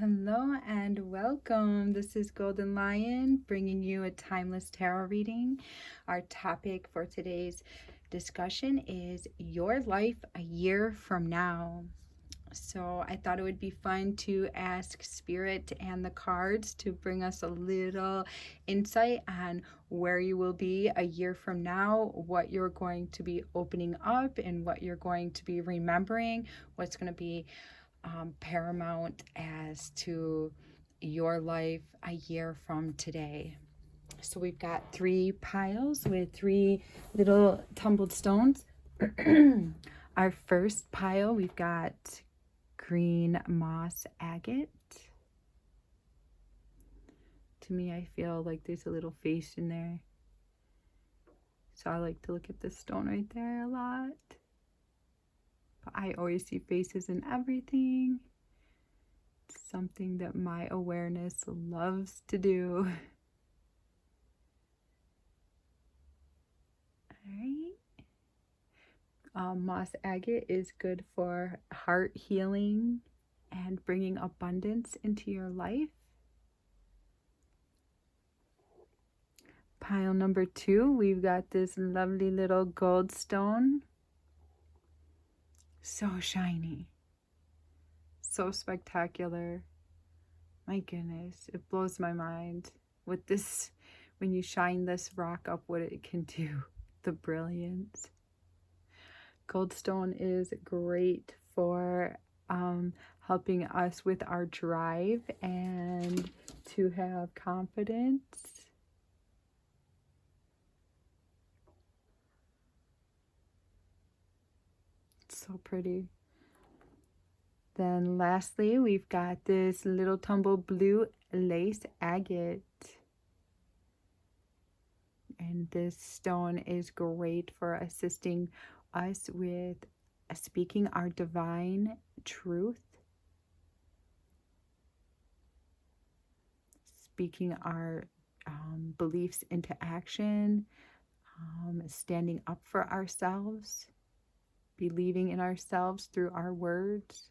Hello and welcome. This is Golden Lion bringing you a timeless tarot reading. Our topic for today's discussion is your life a year from now. So I thought it would be fun to ask Spirit and the cards to bring us a little insight on where you will be a year from now, what you're going to be opening up, and what you're going to be remembering, what's going to be paramount as to your life a year from today. So we've got 3 piles with 3 little tumbled stones. Our first pile, we've got green moss agate. To me, I feel like there's a little face in there. So I like to look at this stone right there a lot. But I always see faces in everything. Something that my awareness loves to do. All right. Moss agate is good for heart healing and bringing abundance into your life. Pile number 2, we've got this lovely little gold stone. So shiny. So spectacular. My goodness, it blows my mind with this, when you shine this rock up, what it can do, the brilliance. Goldstone is great for helping us with our drive and to have confidence. It's so pretty. Then lastly, we've got this little tumble blue lace agate. And this stone is great for assisting us with speaking our divine truth, speaking our beliefs into action, standing up for ourselves, believing in ourselves through our words.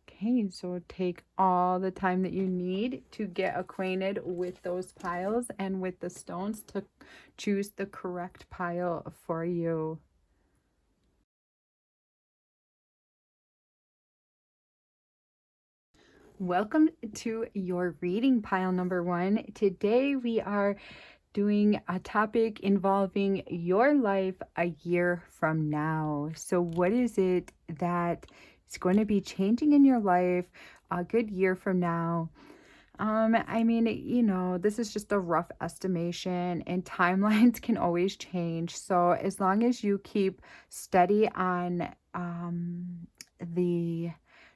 Okay, so take all the time that you need to get acquainted with those piles and with the stones to choose the correct pile for you. Welcome to your reading pile number 1. Today we are doing a topic involving your life a year from now. So what is it that is going to be changing in your life a good year from now? I mean, this is just a rough estimation and timelines can always change. So as long as you keep steady on the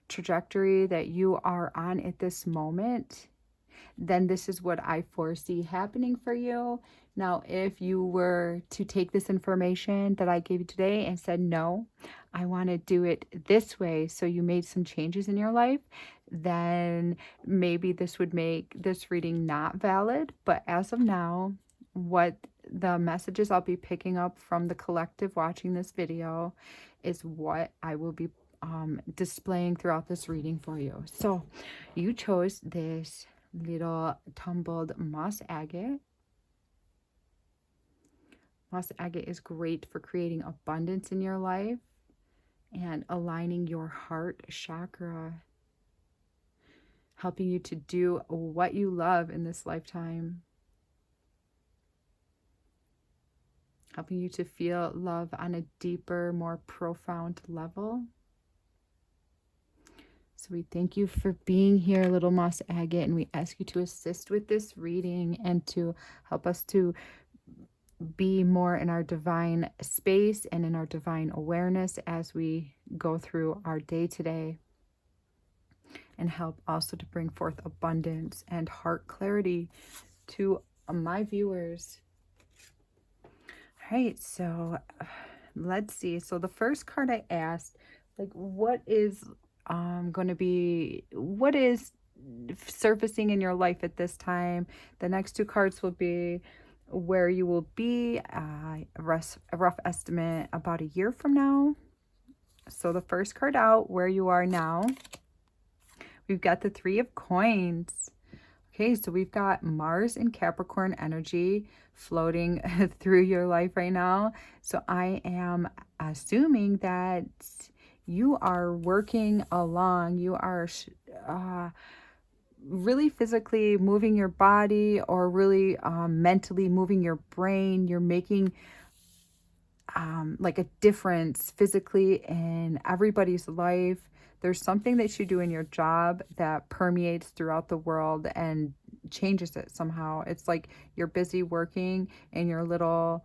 trajectory that you are on at this moment, then this is what I foresee happening for you. Now, if you were to take this information that I gave you today and said, no, I want to do it this way, so you made some changes in your life, then maybe this would make this reading not valid. But as of now, what the messages I'll be picking up from the collective watching this video is what I will be displaying throughout this reading for you. So you chose this little tumbled moss agate. Moss agate is great for creating abundance in your life and aligning your heart chakra, helping you to do what you love in this lifetime, helping you to feel love on a deeper, more profound level. So we thank you for being here, little moss agate, and we ask you to assist with this reading and to help us to be more in our divine space and in our divine awareness as we go through our day today, and help also to bring forth abundance and heart clarity to my viewers. All right, so let's see. So the first card I asked, like, what is what is surfacing in your life at this time? The next 2 cards will be where you will be, a rough estimate about a year from now, So the first card out, where you are now, we've got the Three of Coins. Okay, so we've got Mars and Capricorn energy floating through your life right now. So I am assuming that you are working along, you are really physically moving your body, or really mentally moving your brain. You're making like a difference physically in everybody's life. There's something that you do in your job that permeates throughout the world and changes it somehow. It's like you're busy working in your little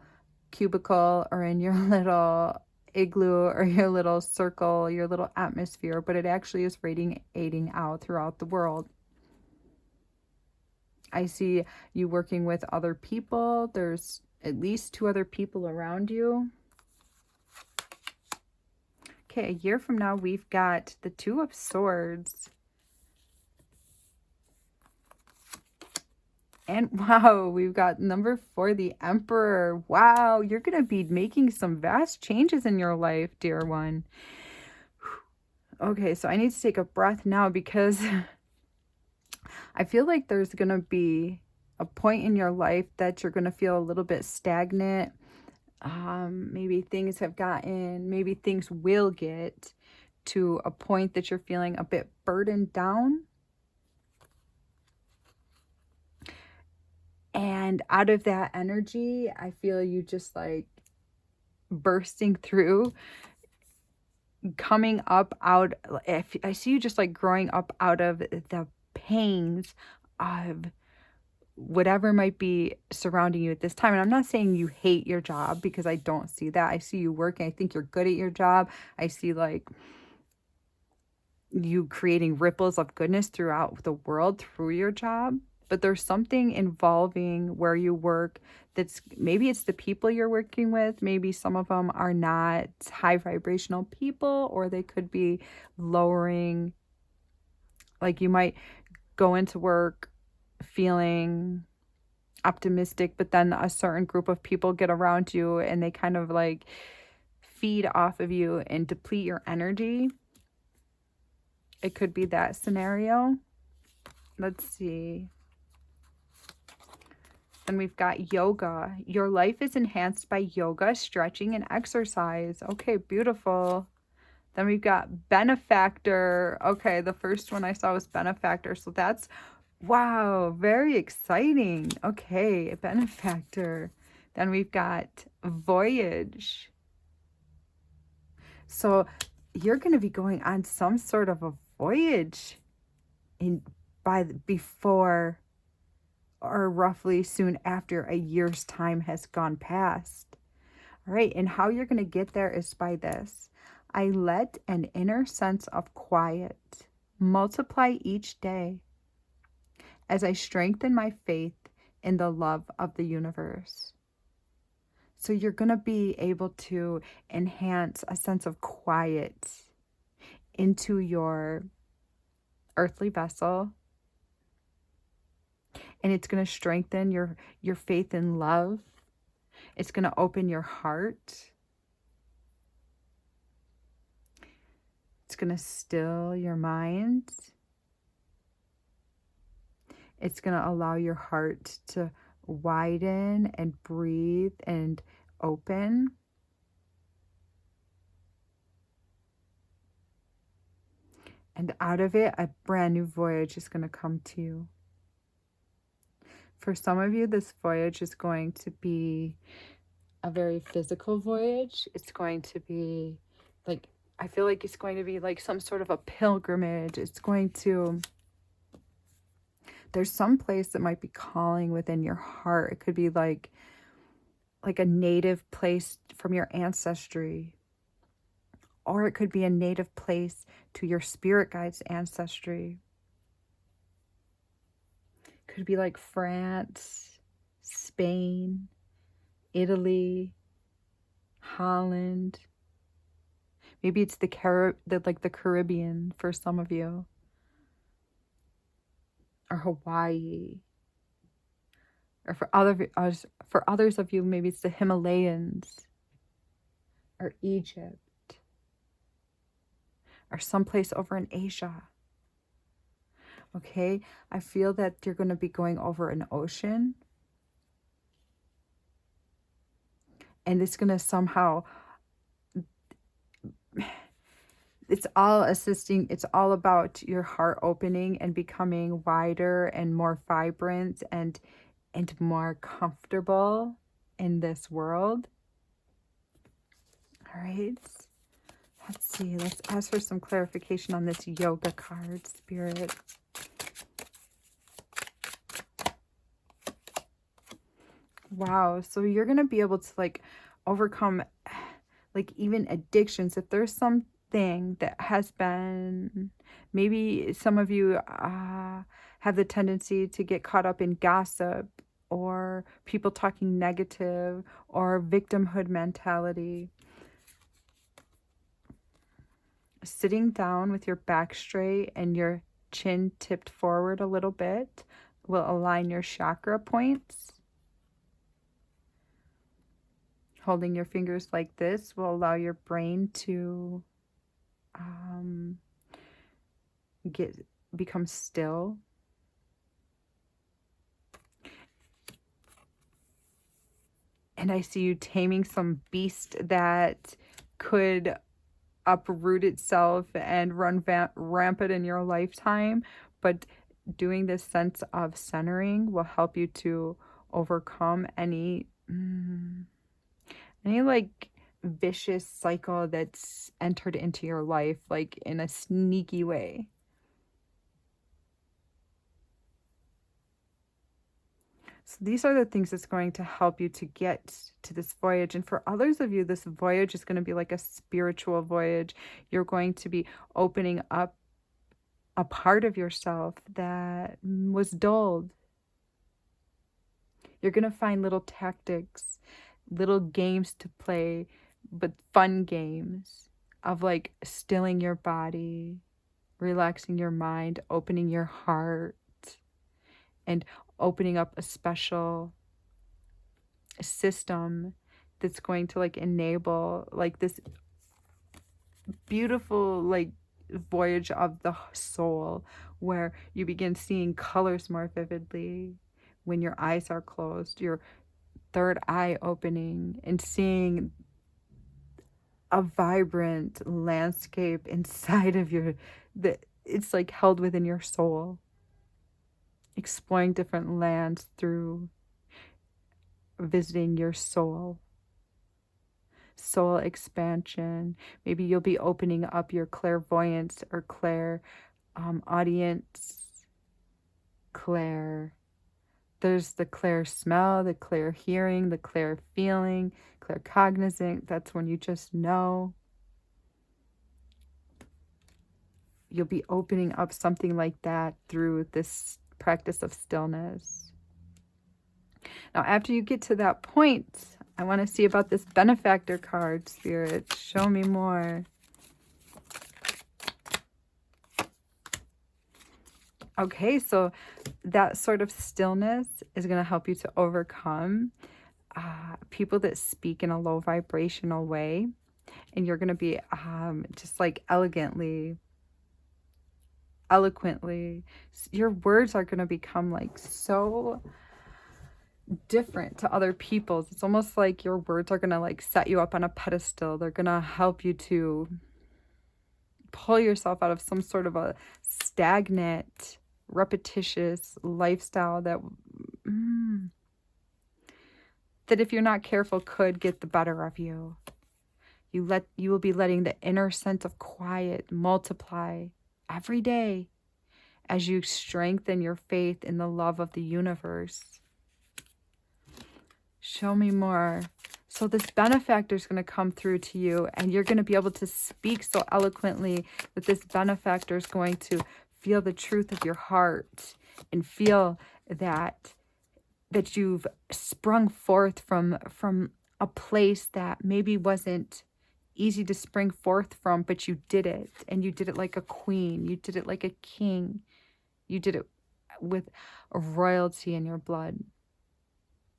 cubicle or in your little igloo or your little circle, your little atmosphere, but it actually is radiating out throughout the world. I see you working with other people. There's at least 2 other people around you. Okay, a year from now, we've got the Two of Swords. And wow, we've got number 4, the Emperor. Wow, you're going to be making some vast changes in your life, dear one. Okay, so I need to take a breath now, because I feel like there's going to be a point in your life that you're going to feel a little bit stagnant. Maybe things will get to a point that you're feeling a bit burdened down. And out of that energy, I feel you just like bursting through, coming up out. I see you just like growing up out of the pains of whatever might be surrounding you at this time. And I'm not saying you hate your job, because I don't see that. I see you working. I think you're good at your job. I see like you creating ripples of goodness throughout the world through your job. But there's something involving where you work that's, maybe it's the people you're working with. Maybe some of them are not high vibrational people, or they could be lowering. Like you might go into work feeling optimistic, but then a certain group of people get around you and they kind of like feed off of you and deplete your energy. It could be that scenario. Let's see. Then we've got yoga. Your life is enhanced by yoga, stretching, and exercise. Okay, beautiful. Then we've got benefactor. Okay, the first one I saw was benefactor. So that's, wow, very exciting. Okay, benefactor. Then we've got voyage. So you're going to be going on some sort of a voyage before or roughly soon after a year's time has gone past. All right, and how you're going to get there is by this. I let an inner sense of quiet multiply each day as I strengthen my faith in the love of the universe. So you're going to be able to enhance a sense of quiet into your earthly vessel. And it's going to strengthen your faith in love. It's going to open your heart. It's going to still your mind. It's going to allow your heart to widen and breathe and open. And out of it, a brand new voyage is going to come to you. For some of you, this voyage is going to be a very physical voyage. It's going to be like, I feel like it's going to be like some sort of a pilgrimage. There's some place that might be calling within your heart. It could be like a native place from your ancestry. Or it could be a native place to your spirit guide's ancestry. Could be like France, Spain, Italy, Holland. Maybe it's the Caribbean for some of you. Or Hawaii. Or for others of you, maybe it's the Himalayas or Egypt. or someplace over in Asia. Okay, I feel that you're going to be going over an ocean, and it's going to somehow, it's all assisting, it's all about your heart opening and becoming wider and more vibrant and more comfortable in this world. All right, let's see, let's ask for some clarification on this yoga card, Spirit. Wow, so you're going to be able to like overcome like even addictions. If there's something that has been, maybe some of you have the tendency to get caught up in gossip or people talking negative or victimhood mentality. Sitting down with your back straight and your chin tipped forward a little bit will align your chakra points. Holding your fingers like this will allow your brain to become still. And I see you taming some beast that could uproot itself and run rampant in your lifetime. But doing this sense of centering will help you to overcome any like vicious cycle that's entered into your life, like in a sneaky way. So these are the things that's going to help you to get to this voyage. And for others of you, this voyage is going to be like a spiritual voyage. You're going to be opening up a part of yourself that was dulled. You're going to find little tactics, little games to play, but fun games of like stilling your body, relaxing your mind, opening your heart, and opening up a special system that's going to like enable like this beautiful like voyage of the soul, where you begin seeing colors more vividly when your eyes are closed, your third eye opening, and seeing a vibrant landscape inside of your, that it's like held within your soul, exploring different lands through visiting your soul expansion. Maybe you'll be opening up your clairvoyance or audience. There's the clair smell, the clair hearing, the clair feeling, clair cognizant. That's when you just know. You'll be opening up something like that through this practice of stillness. Now, after you get to that point, I want to see about this benefactor card, Spirit. Show me more. Okay, so that sort of stillness is going to help you to overcome people that speak in a low vibrational way. And you're going to be just like eloquently, your words are going to become like so different to other people's. It's almost like your words are going to like set you up on a pedestal. They're going to help you to pull yourself out of some sort of a stagnant, repetitious lifestyle that that if you're not careful could get the better of you. You will be letting the inner sense of quiet multiply every day as you strengthen your faith in the love of the universe. Show me more. So this benefactor is going to come through to you, and you're going to be able to speak so eloquently that this benefactor is going to feel the truth of your heart and feel that you've sprung forth from a place that maybe wasn't easy to spring forth from, but you did it, and you did it like a queen. You did it like a king. You did it with a royalty in your blood.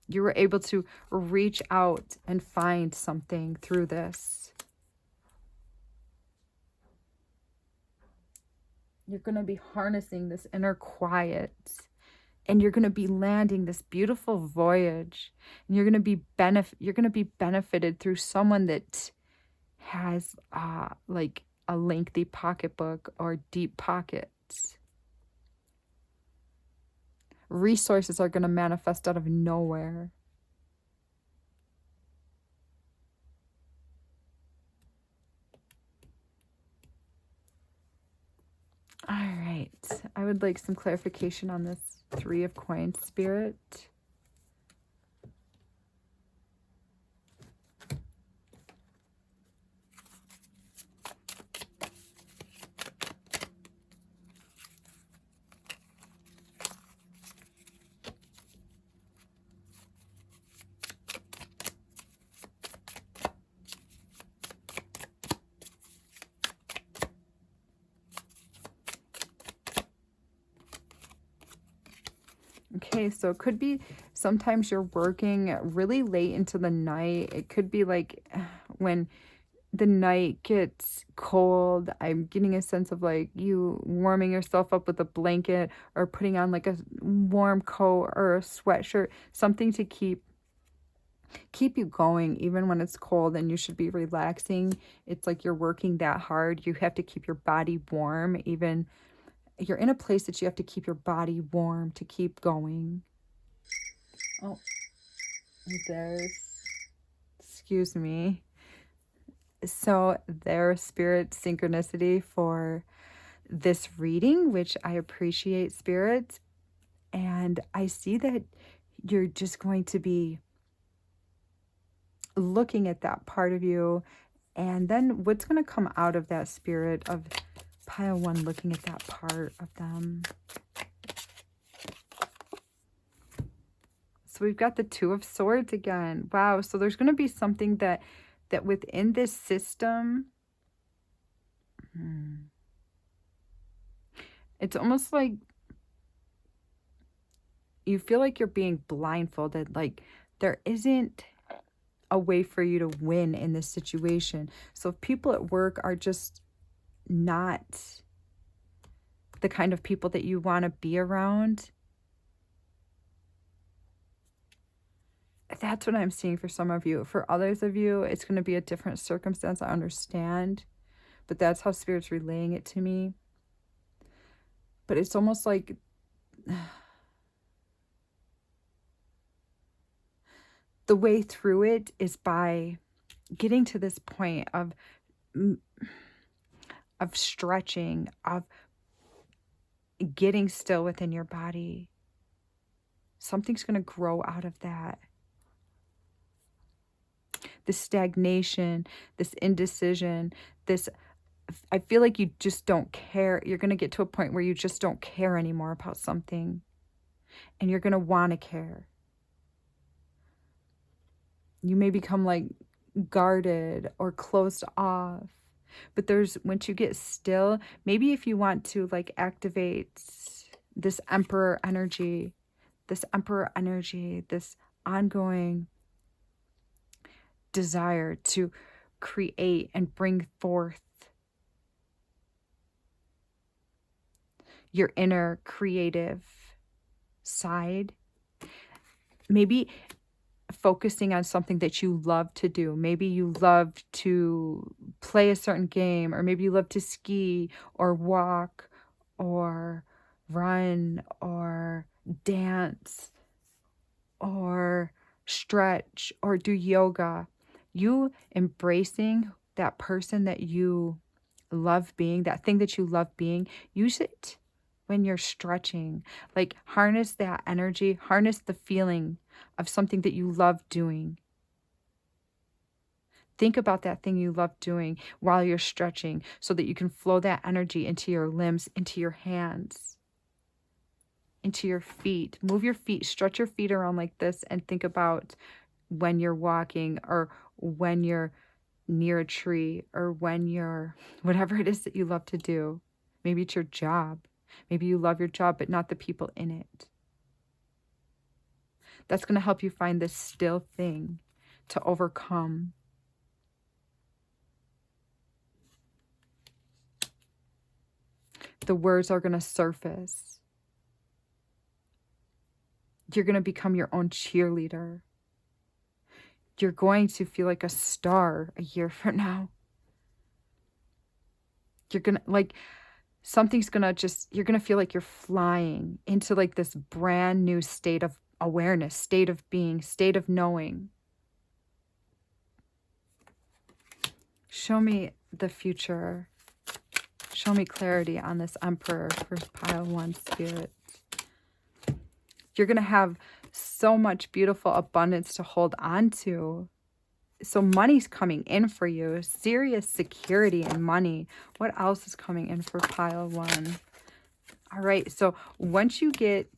You were able to reach out and find something through this. You're going to be harnessing this inner quiet, and you're going to be landing this beautiful voyage, and you're going to be benefited through someone that has like a lengthy pocketbook or deep pockets. Resources are going to manifest out of nowhere. All right. I would like some clarification on this Three of Coins, Spirit. Okay, so it could be sometimes you're working really late into the night. It could be like when the night gets cold. I'm getting a sense of like you warming yourself up with a blanket or putting on like a warm coat or a sweatshirt, something to keep you going even when it's cold, and you should be relaxing. It's like you're working that hard. You have to keep your body warm. Even you're in a place that you have to keep your body warm to keep going. Oh, there's, excuse me. So there's spirit synchronicity for this reading, which I appreciate, Spirit. And I see that you're just going to be looking at that part of you, and then what's going to come out of that spirit of pile one, looking at that part of them. So we've got the Two of Swords again. Wow. So there's going to be something that within this system, it's almost like you feel like you're being blindfolded. Like there isn't a way for you to win in this situation. So if people at work are just not the kind of people that you want to be around, that's what I'm seeing for some of you. For others of you, it's going to be a different circumstance. I understand, but that's how Spirit's relaying it to me. But it's almost like the way through it is by getting to this point of stretching, of getting still within your body. Something's going to grow out of that. This stagnation, this indecision, this, I feel like you just don't care. You're going to get to a point where you just don't care anymore about something, and you're going to want to care. You may become like guarded or closed off. But there's, once you get still, maybe if you want to like activate this emperor energy, this ongoing desire to create and bring forth your inner creative side, maybe focusing on something that you love to do. Maybe you love to play a certain game, or maybe you love to ski or walk or run or dance or stretch or do yoga. You embracing that person that you love being, that thing that you love being, use it when you're stretching. Like harness that energy, harness the feeling of something that you love doing. Think about that thing you love doing while you're stretching, so that you can flow that energy into your limbs, into your hands, into your feet. Move your feet, stretch your feet around like this, and think about when you're walking, or when you're near a tree, or when you're, whatever it is that you love to do. Maybe it's your job. Maybe you love your job, but not the people in it. That's going to help you find this still thing to overcome. the words are going to surface. You're going to become your own cheerleader. You're going to feel like a star a year from now. You're going to, like, something's going to just, you're going to feel like you're flying into like this brand new state of awareness, state of being, state of knowing. Show me the future. Show me clarity on this Emperor for pile 1 spirit. You're going to have so much beautiful abundance to hold on to. So money's coming in for you. Serious security and money. What else is coming in for pile 1? All right. So once you get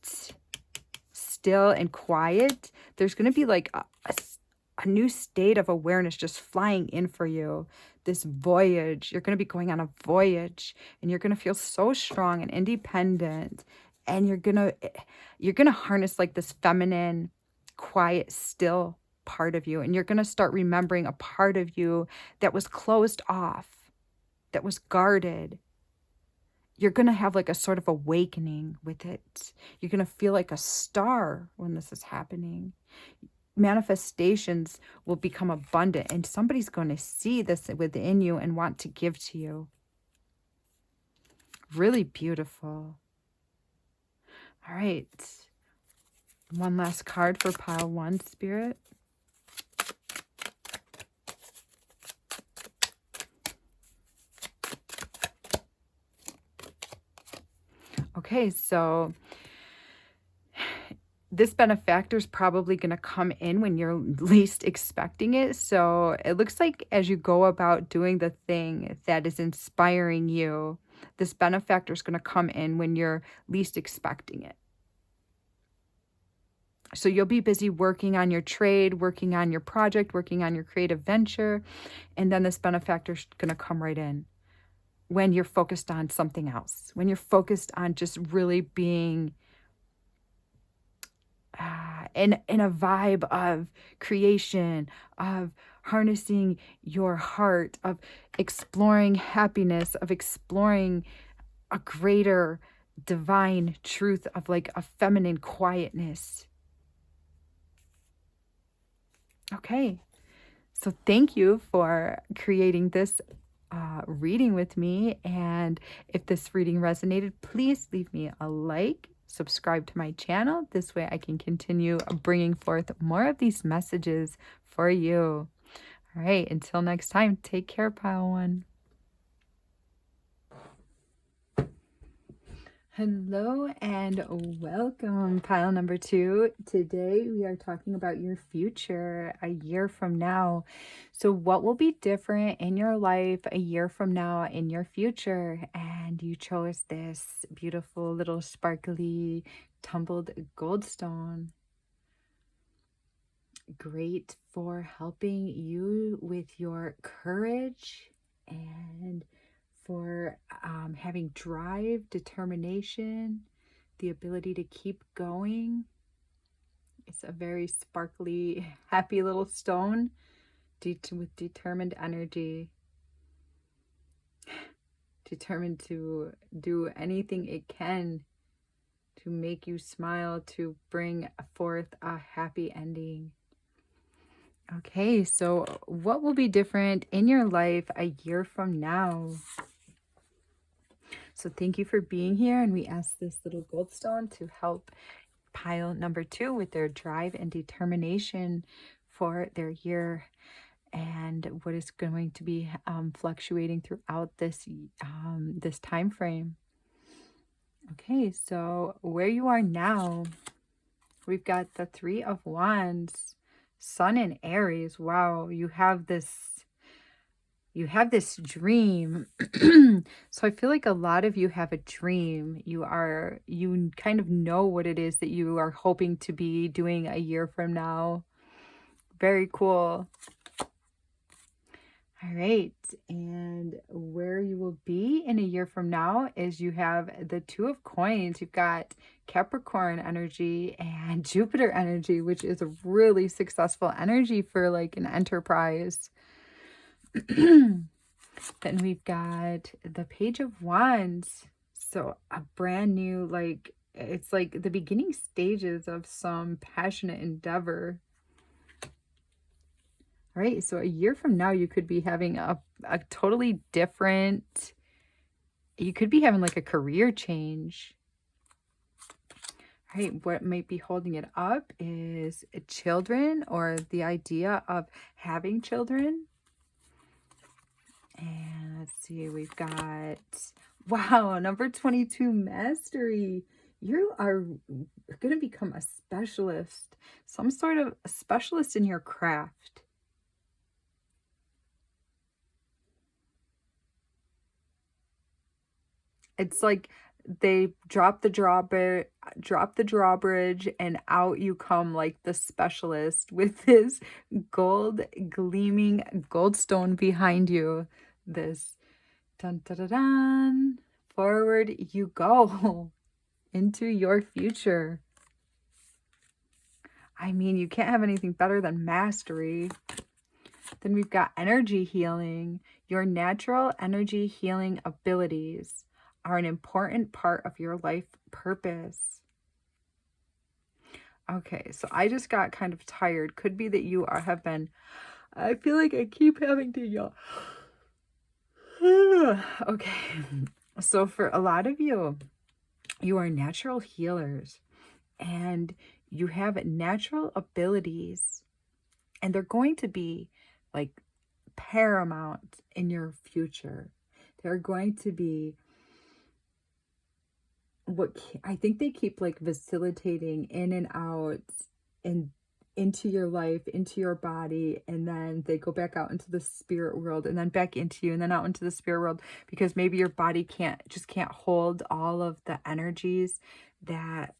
still and quiet, there's going to be like a new state of awareness just flying in for you. This voyage. You're going to be going on a voyage, and you're going to feel so strong and independent. And you're going to harness like this feminine, quiet, still part of you. And you're going to start remembering a part of you that was closed off, that was guarded. You're going to have like a sort of awakening with it. You're going to feel like a star when this is happening. Manifestations will become abundant, and somebody's going to see this within you and want to give to you. Really beautiful. All right. One last card for pile 1, spirit. Okay, so this benefactor is probably going to come in when you're least expecting it. So it looks like as you go about doing the thing that is inspiring you, this benefactor is going to come in when you're least expecting it. So you'll be busy working on your trade, working on your project, working on your creative venture, and then this benefactor is going to come right in when you're focused on something else, when you're focused on just really being in a vibe of creation, of harnessing your heart, of exploring happiness, of exploring a greater divine truth of like a feminine quietness. Okay, so thank you for creating this reading with me. And if this reading resonated, please leave me a like, subscribe to my channel. This way I can continue bringing forth more of these messages for you. All right, until next time, take care, pile 1. Hello and welcome, pile number 2. Today we are talking about your future a year from now. So what will be different in your life a year from now in your future? And you chose this beautiful little sparkly tumbled goldstone. Great for helping you with your courage and for having drive, determination, the ability to keep going. It's a very sparkly, happy little stone with determined energy. Determined to do anything it can to make you smile, to bring forth a happy ending. Okay, so what will be different in your life a year from now? So thank you for being here, and we ask this little goldstone to help pile number 2 with their drive and determination for their year and what is going to be fluctuating throughout this this time frame. Okay, so where you are now, we've got the 3 of Wands, Sun in Aries. Wow, you have this dream. So I feel like a lot of you have a dream. You kind of know what it is that you are hoping to be doing a year from now. Very cool. All right, and where you will be in a year from now is you have the 2 of Coins. You've got Capricorn energy and Jupiter energy, which is a really successful energy for like an enterprise. Then we've got the Page of Wands. So a brand new, like, it's like the beginning stages of some passionate endeavor. All right, so a year from now, you could be having a totally different, you could be having like a career change. Right, what might be holding it up is children or the idea of having children. And let's see, we've got, wow, number 22, mastery. You are going to become a specialist, some sort of a specialist in your craft. It's like they drop the drawbridge, and out you come like the specialist with this gold gleaming goldstone behind you. This dun dun dun dun. Forward you go into your future. I mean, you can't have anything better than mastery. Then we've got energy healing. Your natural energy healing abilities are an important part of your life purpose. Okay, so I just got kind of tired. Could be that you have been, I feel like I keep having to yell. Okay, so for a lot of you, you are natural healers and you have natural abilities, and they're going to be like paramount in your future. They're going to be what I think they keep like facilitating in and out and into your life, into your body, and then they go back out into the spirit world and then back into you and then out into the spirit world, because maybe your body can't hold all of the energies that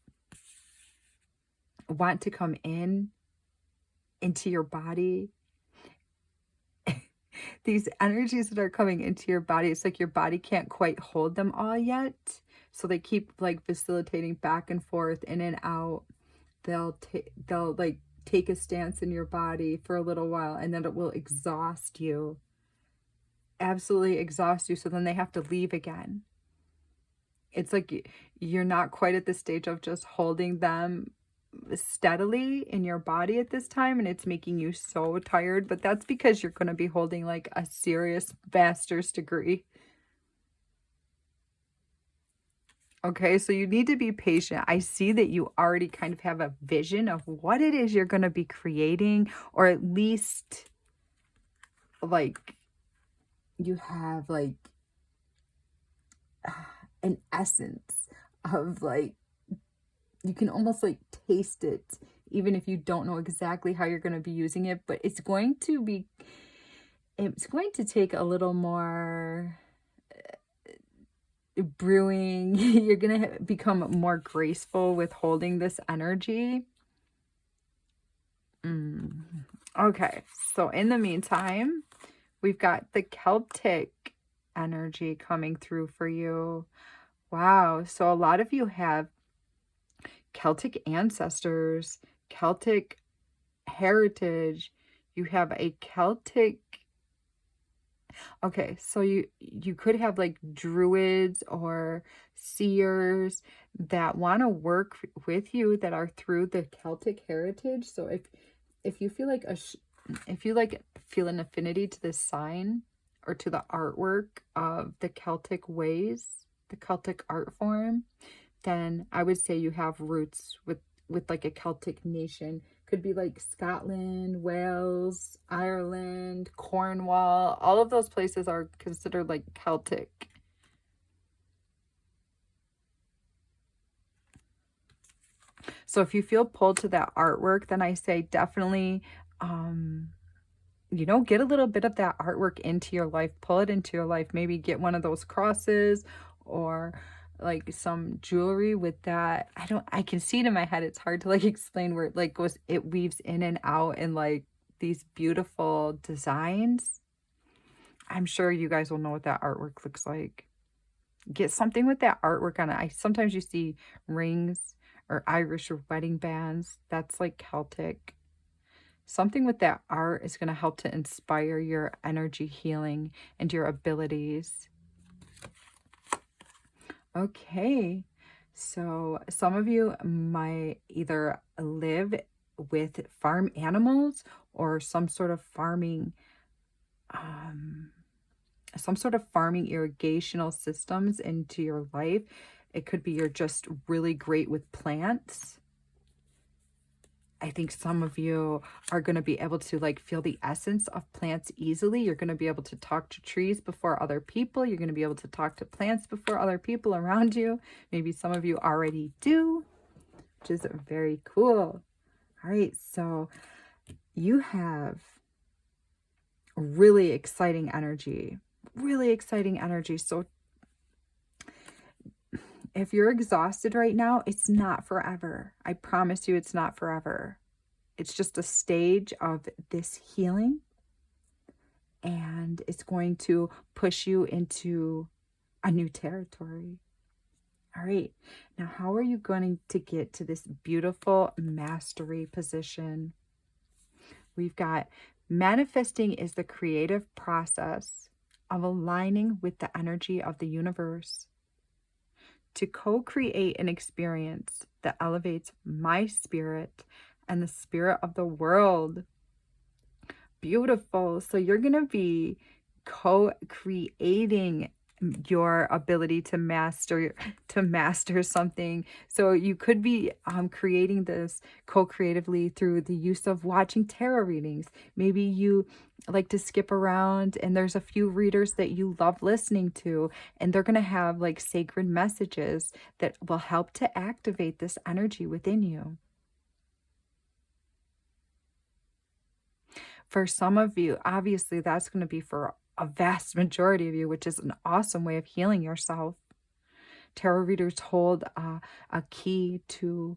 want to come into your body. These energies that are coming into your body, it's like your body can't quite hold them all yet. So they keep like facilitating back and forth, in and out. They'll like take a stance in your body for a little while, and then it will exhaust you. Absolutely exhaust you. So then they have to leave again. It's like you're not quite at the stage of just holding them steadily in your body at this time, and it's making you so tired, but that's because you're going to be holding like a serious master's degree. Okay, so you need to be patient. I see that you already kind of have a vision of what it is you're going to be creating, or at least like you have like an essence of like, you can almost like taste it, even if you don't know exactly how you're going to be using it, but it's going to take a little more brewing. You're going to become more graceful with holding this energy. Okay, so in the meantime, we've got the Celtic energy coming through for you. Wow, so a lot of you have Celtic ancestors, Celtic heritage. You have a Celtic, okay, so you could have like druids or seers that want to work with you that are through the Celtic heritage. So if you feel like if you like feel an affinity to this sign or to the artwork of the Celtic ways, the Celtic art form, then I would say you have roots with like a Celtic nation. Could be like Scotland, Wales, Ireland, Cornwall. All of those places are considered like Celtic. So if you feel pulled to that artwork, then I say definitely, get a little bit of that artwork into your life, pull it into your life. Maybe get one of those crosses or like some jewelry with that. I can see it in my head. It's hard to like explain where it weaves in and out in like these beautiful designs. I'm sure you guys will know what that artwork looks like. Get something with that artwork on it. Sometimes you see rings or Irish or wedding bands. That's like Celtic. Something with that art is going to help to inspire your energy healing and your abilities. Okay. So some of you might either live with farm animals or um, some sort of farming irrigational systems into your life. It could be you're just really great with plants. I think some of you are going to be able to like feel the essence of plants easily. You're going to be able to talk to trees before other people. You're going to be able to talk to plants before other people around you. Maybe some of you already do, which is very cool. All right, so you have really exciting energy. Really exciting energy. So if you're exhausted right now, it's not forever. I promise you it's not forever. It's just a stage of this healing, and it's going to push you into a new territory. All right. Now, how are you going to get to this beautiful mastery position? We've got manifesting is the creative process of aligning with the energy of the universe to co-create an experience that elevates my spirit and the spirit of the world. Beautiful. So you're going to be co-creating your ability to master something. So you could be creating this co-creatively through the use of watching tarot readings. Maybe you like to skip around and there's a few readers that you love listening to, and they're going to have like sacred messages that will help to activate this energy within you. For some of you, obviously, that's going to be for a vast majority of you, which is an awesome way of healing yourself. Tarot readers hold a key to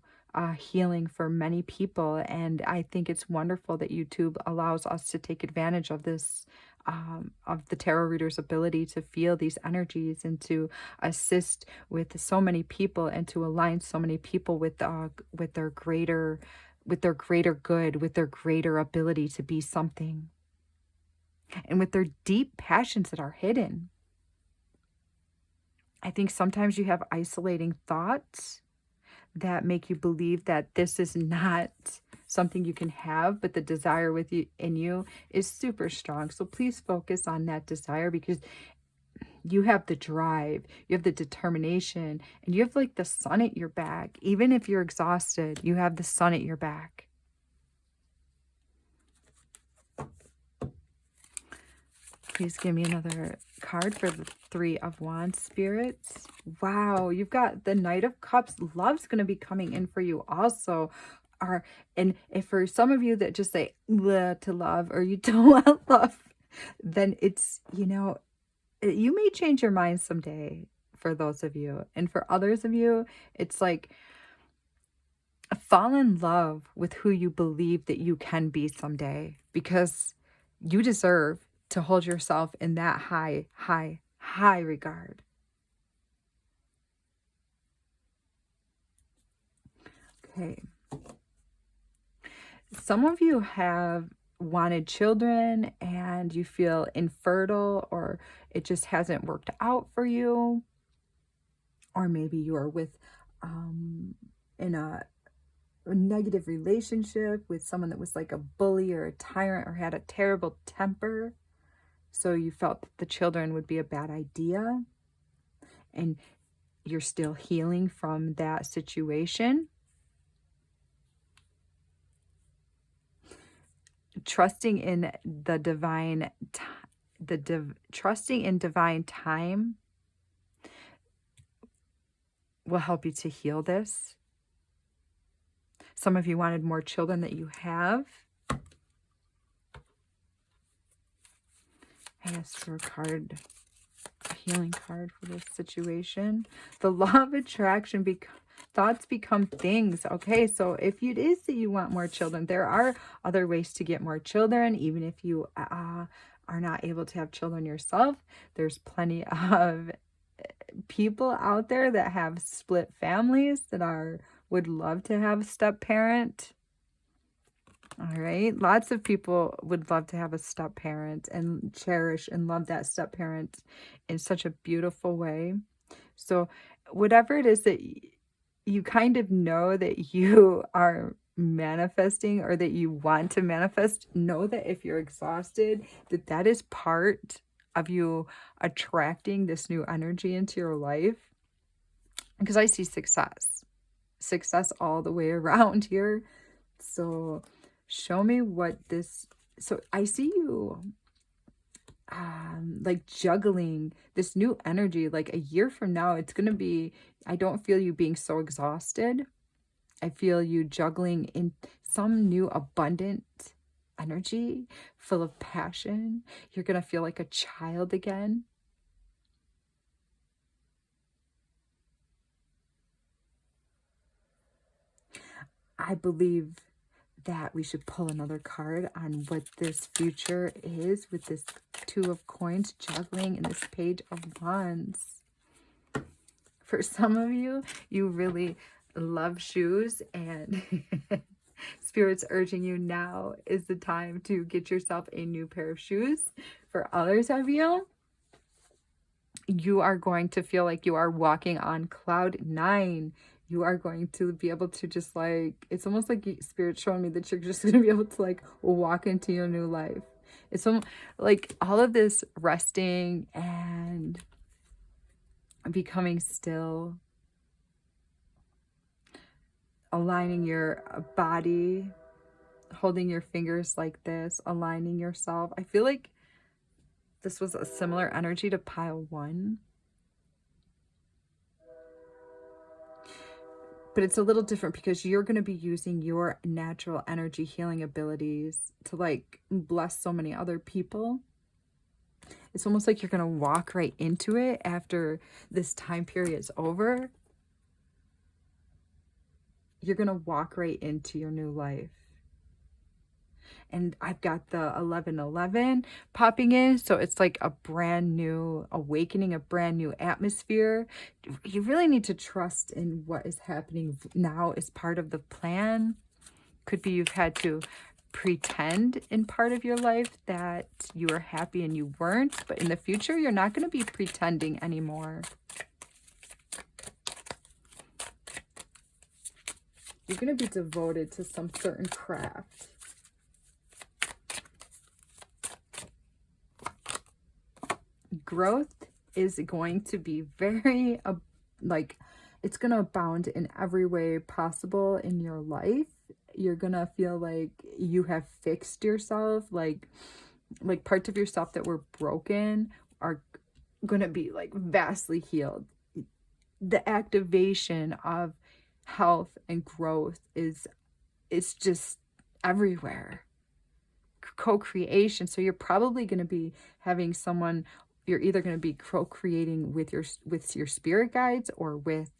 healing for many people, and I think it's wonderful that YouTube allows us to take advantage of this, of the tarot reader's ability to feel these energies and to assist with so many people and to align so many people with their greater good, with their greater ability to be something, and with their deep passions that are hidden. I think sometimes you have isolating thoughts that make you believe that this is not something you can have, but the desire in you is super strong. So please focus on that desire, because you have the drive, you have the determination, and you have like the sun at your back. Even if you're exhausted, you have the sun at your back. Please give me another card for the Three of Wands spirits. Wow, you've got the Knight of Cups. Love's going to be coming in for you also. And if for some of you that just say to love, or you don't want love, then it's, you may change your mind someday for those of you. And for others of you, it's like fall in love with who you believe that you can be someday, because you deserve to hold yourself in that high regard. Okay. Some of you have wanted children and you feel infertile, or it just hasn't worked out for you. Or maybe you are in a negative relationship with someone that was like a bully or a tyrant or had a terrible temper. So you felt that the children would be a bad idea, and you're still healing from that situation. Trusting in the divine, trusting in divine time will help you to heal this. Some of you wanted more children that you have. I asked for a healing card for this situation. The law of attraction, thoughts become things. Okay, so if it is that you want more children, there are other ways to get more children. Even if you are not able to have children yourself, there's plenty of people out there that have split families that would love to have a step parent. All right. Lots of people would love to have a step parent and cherish and love that step parent in such a beautiful way. So whatever it is that you kind of know that you are manifesting or that you want to manifest, know that if you're exhausted, that is part of you attracting this new energy into your life. Because I see success all the way around here. So show me what this, so I see you like juggling this new energy. Like a year from now, it's going to be, I don't feel you being so exhausted. I feel you juggling in some new abundant energy, full of passion. You're going to feel like a child again. I believe that we should pull another card on what this future is with this Two of Coins juggling in this Page of Wands. For some of you, you really love shoes, and Spirit's urging you now is the time to get yourself a new pair of shoes. For others of you, you are going to feel like you are walking on cloud 9. You are going to be able to just like, it's almost like Spirit showing me that you're just going to be able to like walk into your new life. It's like all of this resting and becoming still, aligning your body, holding your fingers like this, aligning yourself. I feel like this was a similar energy to pile 1. But it's a little different because you're going to be using your natural energy healing abilities to like bless so many other people. It's almost like you're going to walk right into it after this time period is over. You're going to walk right into your new life. And I've got the 1111 popping in. So it's like a brand new awakening, a brand new atmosphere. You really need to trust in what is happening now as part of the plan. Could be you've had to pretend in part of your life that you were happy and you weren't. But in the future, you're not going to be pretending anymore. You're going to be devoted to some certain craft. Growth is going to be very, like, it's going to abound in every way possible in your life. You're going to feel like you have fixed yourself, like parts of yourself that were broken are going to be like vastly healed. The activation of health and growth is just everywhere. Co-creation. So you're probably going to be having someone, you're either going to be co-creating with your spirit guides or with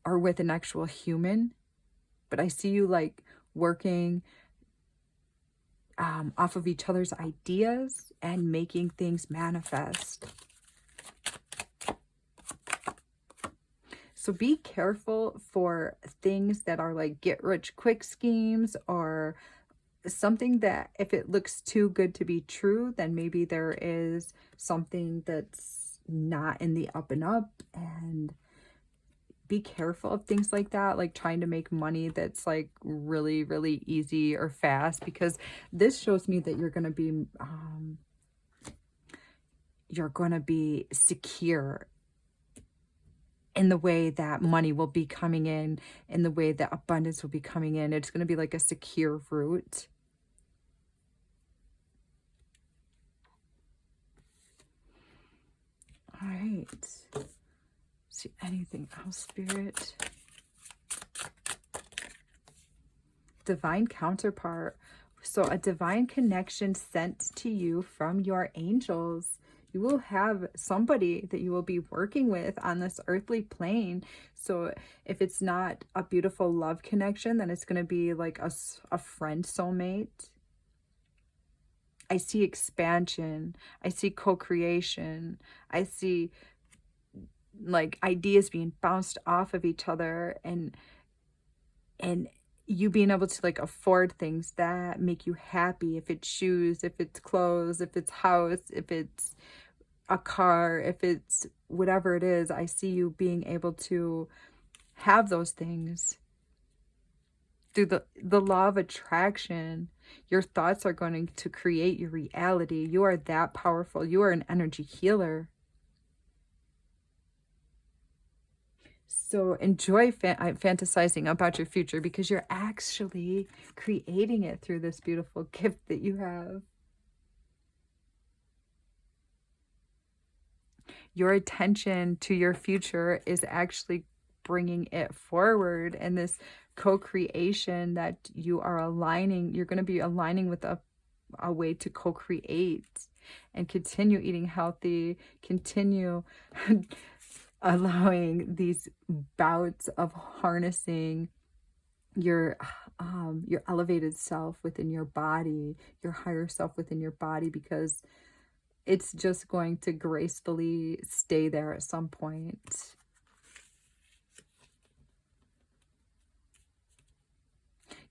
an actual human. But I see you like working off of each other's ideas and making things manifest. So be careful for things that are like get rich quick schemes or something that if it looks too good to be true, then maybe there is something that's not in the up and up. And be careful of things like that, like trying to make money that's like really, really easy or fast, because this shows me that you're going to be secure in the way that money will be coming in the way that abundance will be coming in. It's going to be like a secure route. All right. See anything else, Spirit? Divine counterpart. So a divine connection sent to you from your angels. You will have somebody that you will be working with on this earthly plane. So if it's not a beautiful love connection, then it's going to be like a friend soulmate. I see expansion. I see co-creation. I see like ideas being bounced off of each other, and you being able to like afford things that make you happy. If it's shoes, if it's clothes, if it's house, if it's a car, if it's whatever it is, I see you being able to have those things through the law of attraction. Your thoughts are going to create your reality. You are that powerful. You are an energy healer. So enjoy fantasizing about your future, because you're actually creating it through this beautiful gift that you have. Your attention to your future is actually bringing it forward, and this co-creation that you are aligning, you're going to be aligning with a way to co-create and continue eating healthy, continue allowing these bouts of harnessing your elevated self within your body, your higher self within your body, because it's just going to gracefully stay there at some point.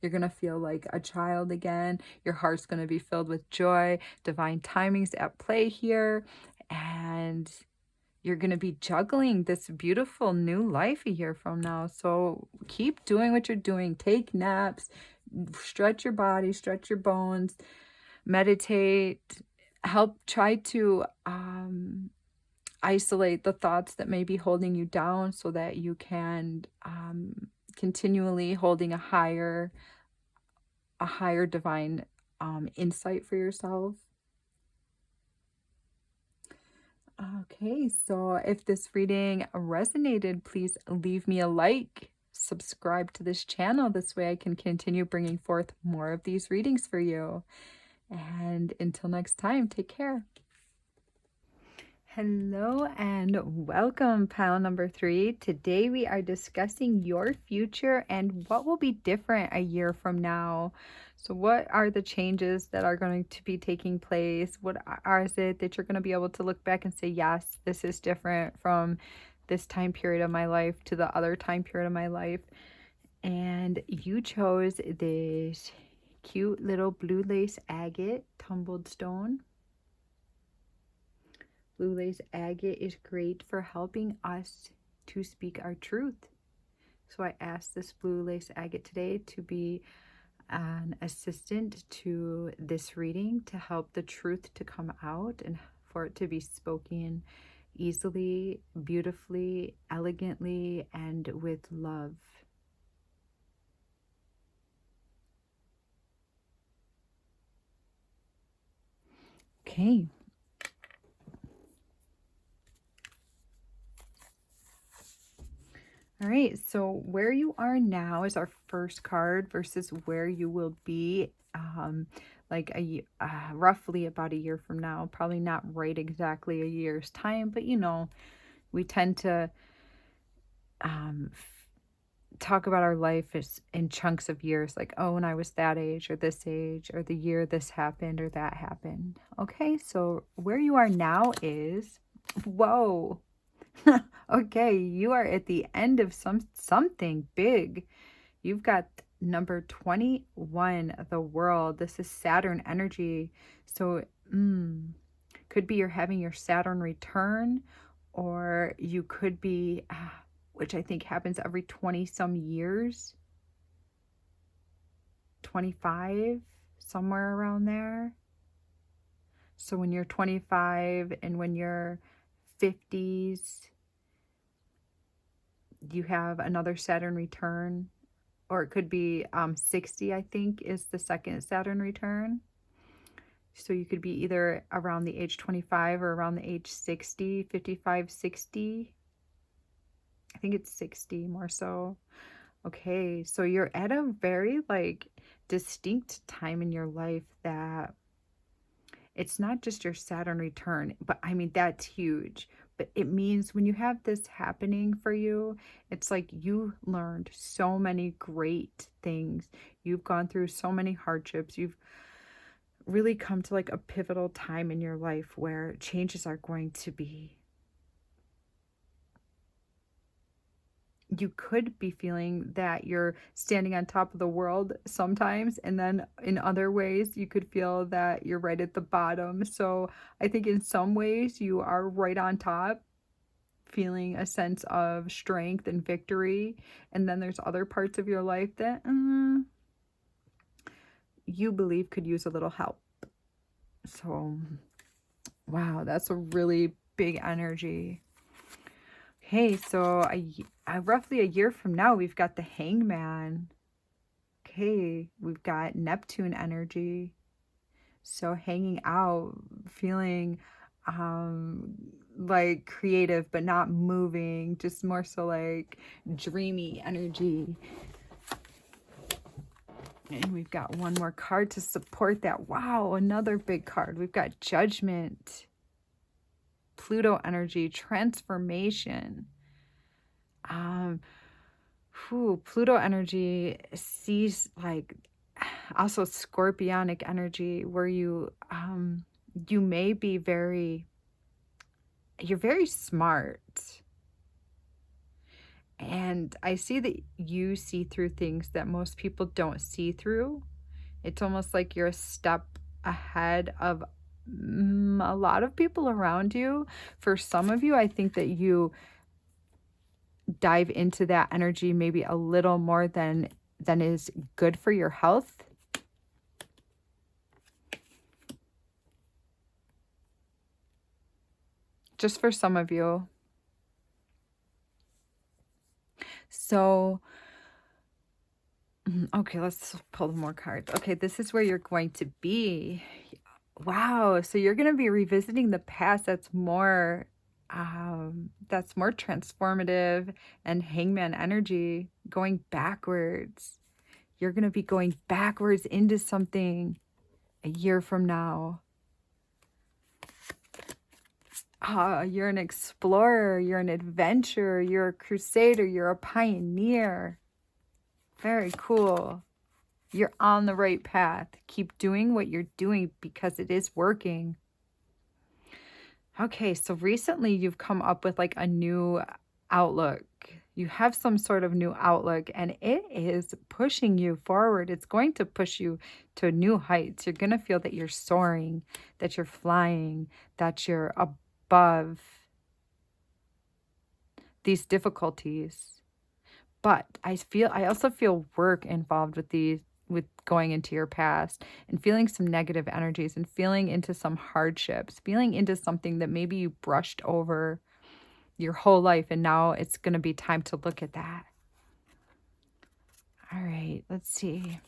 You're going to feel like a child again. Your heart's going to be filled with joy. Divine timing's at play here. And you're going to be juggling this beautiful new life a year from now. So keep doing what you're doing. Take naps, stretch your body, stretch your bones, meditate, help try to isolate the thoughts that may be holding you down, so that you can continually holding a higher divine insight for yourself. Okay, so if this reading resonated, please leave me a like, subscribe to this channel. This way I can continue bringing forth more of these readings for you. And until next time, take care. Hello and welcome, pile number 3. Today we are discussing your future and what will be different a year from now. So what are the changes that are going to be taking place? What is it that you're going to be able to look back and say, yes, this is different from this time period of my life to the other time period of my life? And you chose this cute little blue lace agate tumbled stone. Blue lace agate is great for helping us to speak our truth. So I asked this blue lace agate today to be an assistant to this reading, to help the truth to come out and for it to be spoken easily, beautifully, elegantly, and with love. Okay. All right, so where you are now is our first card versus where you will be like roughly about a year from now. Probably not right exactly a year's time, but you know, we tend to talk about our life as in chunks of years, like, oh, when I was that age or this age or the year this happened or that happened. Okay, so where you are now is, whoa. Okay, you are at the end of something big. You've got number 21, the world. This is Saturn energy. So could be you're having your Saturn return, or you could be, which I think happens every 20 some years, 25, somewhere around there. So when you're 25 and when you're 50s, you have another Saturn return, or it could be 60, I think, is the second Saturn return. So you could be either around the age 25 or around the age 60, 55, 60. I think it's 60 more so. Okay, so you're at a very like distinct time in your life that it's not just your Saturn return, but I mean, that's huge. But it means when you have this happening for you, it's like you learned so many great things. You've gone through so many hardships. You've really come to like a pivotal time in your life where changes are going to be you could be feeling that you're standing on top of the world sometimes, and then in other ways you could feel that you're right at the bottom. So I think in some ways you are right on top, feeling a sense of strength and victory, and then there's other parts of your life that you believe could use a little help. So wow, that's a really big energy. Okay, so roughly a year from now, we've got the Hangman. Okay, we've got Neptune energy. So hanging out, feeling like creative but not moving, just more so like dreamy energy. And we've got one more card to support that. Wow, another big card. We've got Judgment, Pluto energy, transformation. Pluto energy sees like also scorpionic energy, where you may be you're very smart. And I see that you see through things that most people don't see through. It's almost like you're a step ahead of a lot of people around you. For some of you, I think that you dive into that energy maybe a little more than is good for your health. Just for some of you. So, okay, let's pull more cards. Okay, this is where you're going to be. Wow, so you're going to be revisiting the past. That's more transformative and Hangman energy, going backwards. You're going to be going backwards into something a year from now. You're an explorer, you're an adventurer, you're a crusader, you're a pioneer. Very cool. You're on the right path. Keep doing what you're doing because it is working. Okay, so recently you've come up with like a new outlook. You have some sort of new outlook, and it is pushing you forward. It's going to push you to new heights. You're going to feel that you're soaring, that you're flying, that you're above these difficulties. But I also feel work involved with going into your past and feeling some negative energies and feeling into some hardships, feeling into something that maybe you brushed over your whole life, and now it's going to be time to look at that. All right, let's see.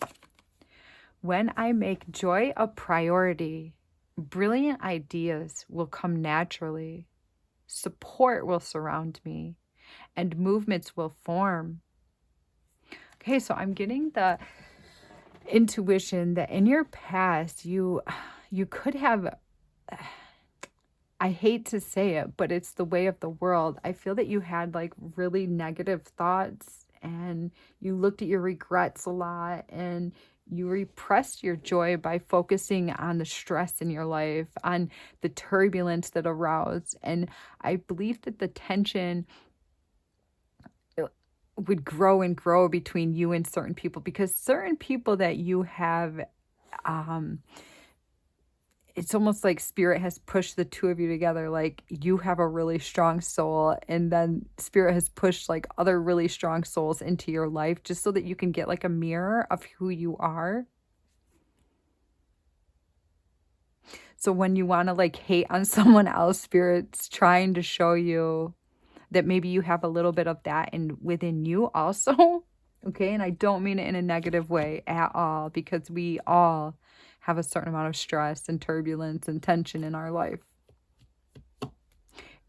When I make joy a priority, brilliant ideas will come naturally. Support will surround me, and movements will form. Okay, so I'm getting the intuition that in your past, you could have, I hate to say it, but it's the way of the world. I feel that you had like really negative thoughts, and you looked at your regrets a lot, and you repressed your joy by focusing on the stress in your life, on the turbulence that aroused. And I believe that the tension would grow and grow between you and certain people, because certain people that you have, it's almost like spirit has pushed the two of you together. Like you have a really strong soul, and then spirit has pushed like other really strong souls into your life, just so that you can get like a mirror of who you are. So when you want to like hate on someone else, spirit's trying to show you that maybe you have a little bit of that within you also. Okay, and I don't mean it in a negative way at all, because we all have a certain amount of stress and turbulence and tension in our life.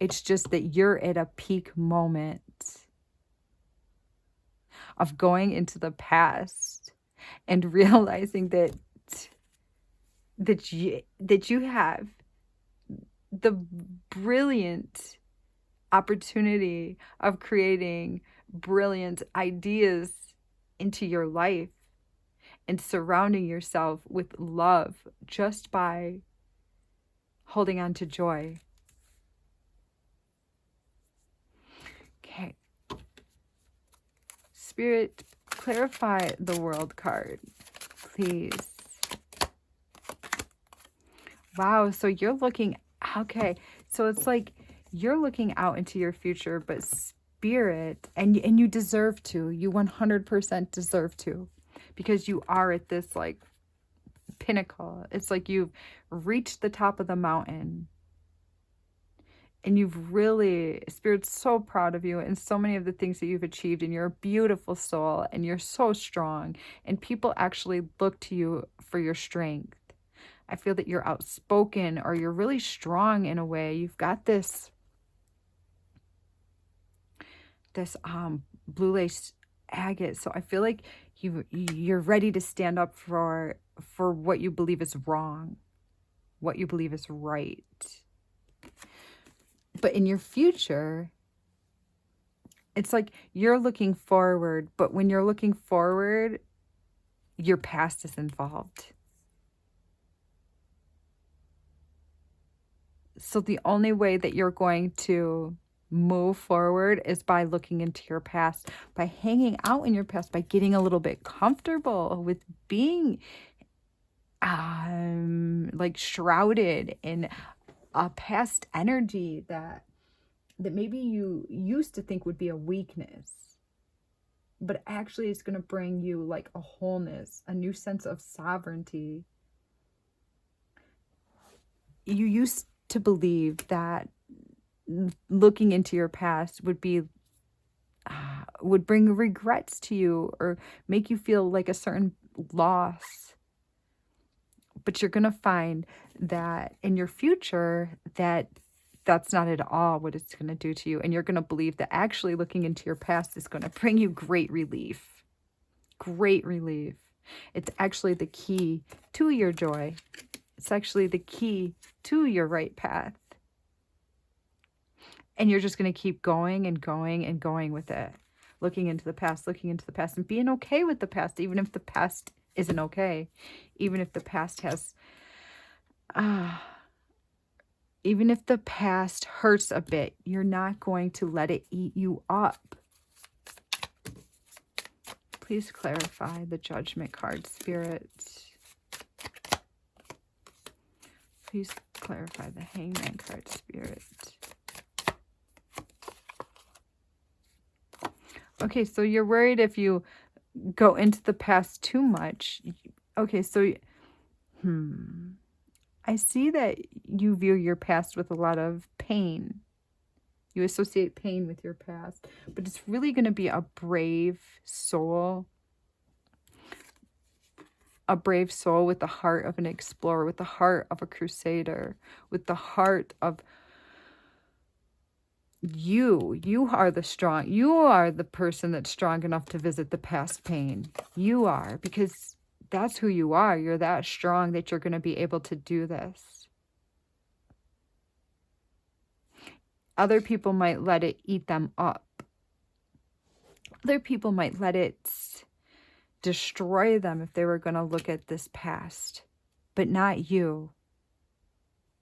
It's just that you're at a peak moment of going into the past and realizing that you have the brilliant opportunity of creating brilliant ideas into your life and surrounding yourself with love just by holding on to joy. Okay. Spirit, clarify the World card, please. Wow, so you're looking, okay, so it's like you're looking out into your future, but Spirit, and you deserve to, you 100% deserve to, because you are at this like pinnacle. It's like you've reached the top of the mountain, and you've really, Spirit's so proud of you and so many of the things that you've achieved, and you're a beautiful soul and you're so strong, and people actually look to you for your strength. I feel that you're outspoken, or you're really strong in a way. You've got this blue lace agate. So I feel like you're ready to stand up for what you believe is wrong, what you believe is right. But in your future, it's like you're looking forward, but when you're looking forward, your past is involved. So the only way that you're going to move forward is by looking into your past, by hanging out in your past, by getting a little bit comfortable with being like shrouded in a past energy that maybe you used to think would be a weakness, but actually it's going to bring you like a wholeness, a new sense of sovereignty. You used to believe that looking into your past would bring regrets to you or make you feel like a certain loss. But you're going to find that in your future that's not at all what it's going to do to you. And you're going to believe that actually looking into your past is going to bring you great relief. Great relief. It's actually the key to your joy. It's actually the key to your right path. And you're just going to keep going and going and going with it. Looking into the past, and being okay with the past, even if the past isn't okay. Even if the past has, even if the past hurts a bit, you're not going to let it eat you up. Please clarify the Judgment card, Spirit. Please clarify the Hangman card, Spirit. Okay, so you're worried if you go into the past too much. Okay, so I see that you view your past with a lot of pain. You associate pain with your past, but it's really going to be a brave soul. A brave soul with the heart of an explorer, with the heart of a crusader, with the heart of you are the strong, you are the person that's strong enough to visit the past pain. You are, because that's who you are. You're that strong that you're going to be able to do this. Other people might let it eat them up. Other people might let it destroy them if they were going to look at this past. But not you.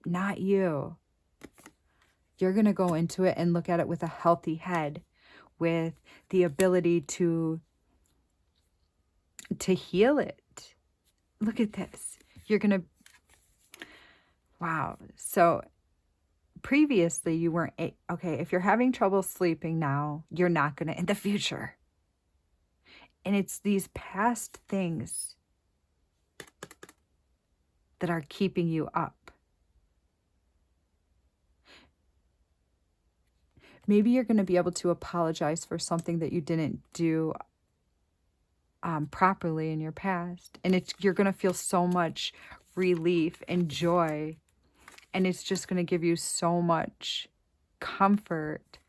Not you. You're going to go into it and look at it with a healthy head, with the ability to heal it. Look at this. You're going to, wow. So previously you weren't, okay, if you're having trouble sleeping now, you're not going to in the future. And it's these past things that are keeping you up. Maybe you're going to be able to apologize for something that you didn't do properly in your past. And you're going to feel so much relief and joy. And it's just going to give you so much comfort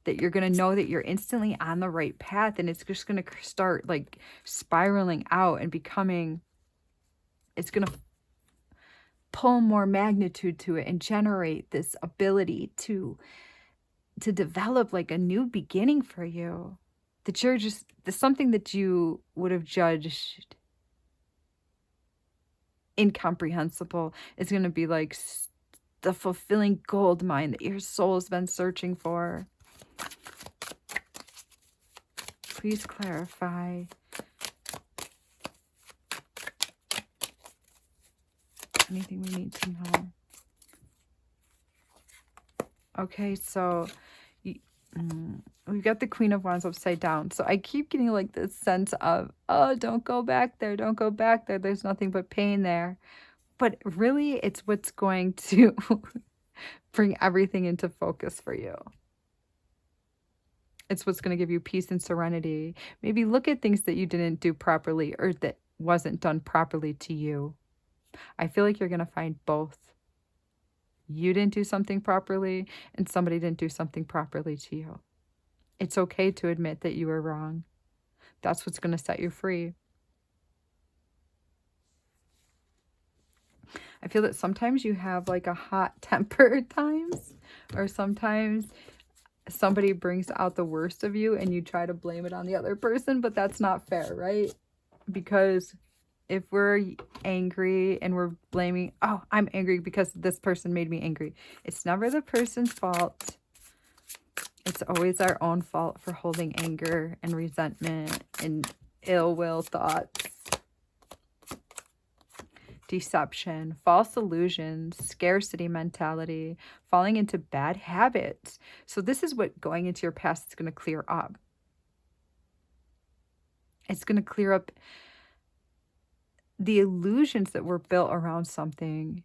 that you're going to know that you're instantly on the right path. And it's just going to start like spiraling out and becoming, it's going to pull more magnitude to it and generate this ability to develop like a new beginning for you, that you're just, there's something that you would have judged incomprehensible is going to be like the fulfilling gold mine that your soul has been searching for. Please clarify. Anything we need to know. Okay, so we've got the Queen of Wands upside down. So I keep getting like this sense of, oh, don't go back there. Don't go back there. There's nothing but pain there. But really, it's what's going to bring everything into focus for you. It's what's going to give you peace and serenity. Maybe look at things that you didn't do properly or that wasn't done properly to you. I feel like you're going to find both. You didn't do something properly and somebody didn't do something properly to you. It's okay to admit that you were wrong. That's what's going to set you free. I feel that sometimes you have like a hot temper at times, or sometimes somebody brings out the worst of you and you try to blame it on the other person, but that's not fair, right? Because if we're angry and we're blaming, oh, I'm angry because this person made me angry. It's never the person's fault. It's always our own fault for holding anger and resentment and ill will thoughts. Deception, false illusions, scarcity mentality, falling into bad habits. So this is what going into your past is going to clear up. It's going to clear up the illusions that were built around something.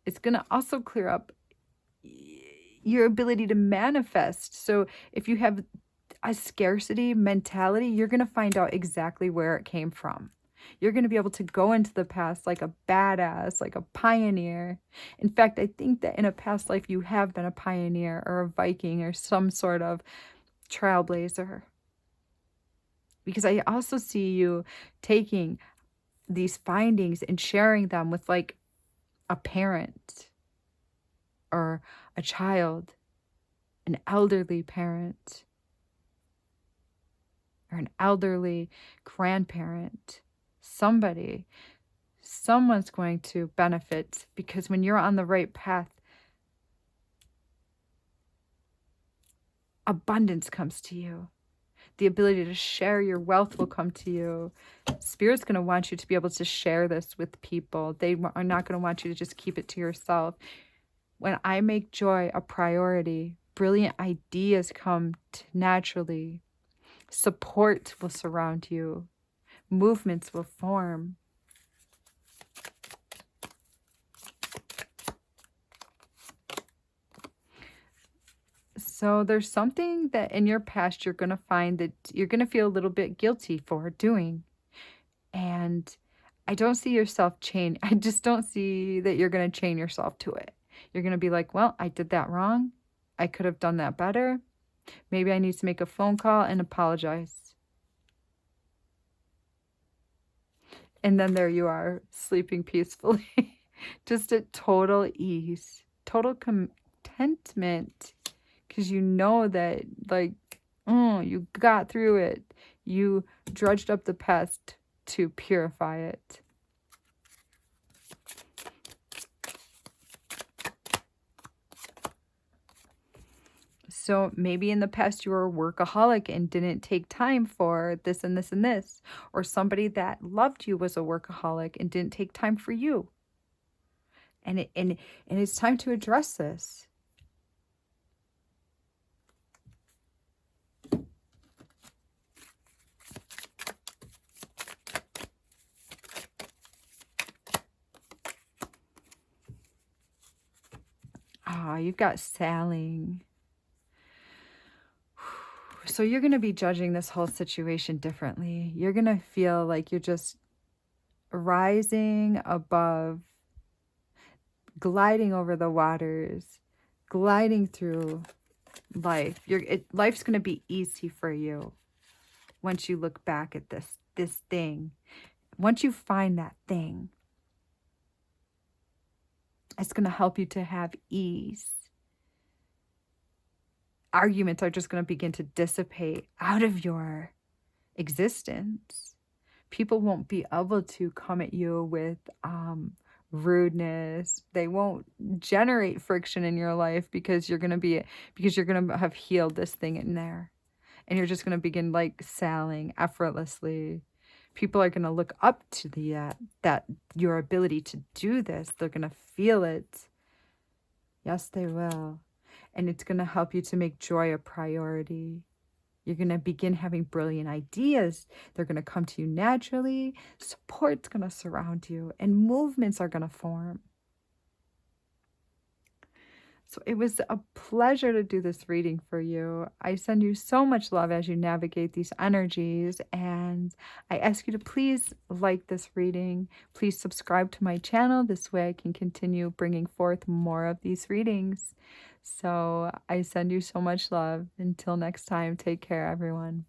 It's going to also clear up your ability to manifest. So if you have a scarcity mentality, you're going to find out exactly where it came from. You're going to be able to go into the past like a badass, like a pioneer. In fact, I think that in a past life, you have been a pioneer or a Viking or some sort of trailblazer. Because I also see you taking these findings and sharing them with like a parent or a child, an elderly parent or an elderly grandparent. Someone's going to benefit, because when you're on the right path, abundance comes to you. The ability to share your wealth will come to you. Spirit's going to want you to be able to share this with people. They are not going to want you to just keep it to yourself. When I make joy a priority, brilliant ideas come naturally. Support will surround you. Movements will form. So there's something that in your past you're going to find that you're going to feel a little bit guilty for doing. And I don't see yourself chain. I just don't see that you're going to chain yourself to it. You're going to be like, well, I did that wrong. I could have done that better. Maybe I need to make a phone call and apologize. And then there you are, sleeping peacefully. Just at total ease, total contentment. Because you know that, like, you got through it. You drudged up the past to purify it. So maybe in the past you were a workaholic and didn't take time for this and this and this. Or somebody that loved you was a workaholic and didn't take time for you. And it's time to address this. You've got sailing. So you're going to be judging this whole situation differently. You're going to feel like you're just rising above, gliding over the waters, gliding through life. Life's going to be easy for you once you look back at this thing. Once you find that thing, it's going to help you to have ease. Arguments are just going to begin to dissipate out of your existence. People won't be able to come at you with rudeness. They won't generate friction in your life because you're going to have healed this thing in there. and you're just going to begin like sailing effortlessly. People are going to look up to the that your ability to do this. They're going to feel it. Yes, they will. And it's going to help you to make joy a priority. You're going to begin having brilliant ideas. They're going to come to you naturally. Support's going to surround you, and movements are going to form. So it was a pleasure to do this reading for you. I send you so much love as you navigate these energies, and I ask you to please like this reading. Please subscribe to my channel. This way I can continue bringing forth more of these readings. So I send you so much love. Until next time, take care, everyone.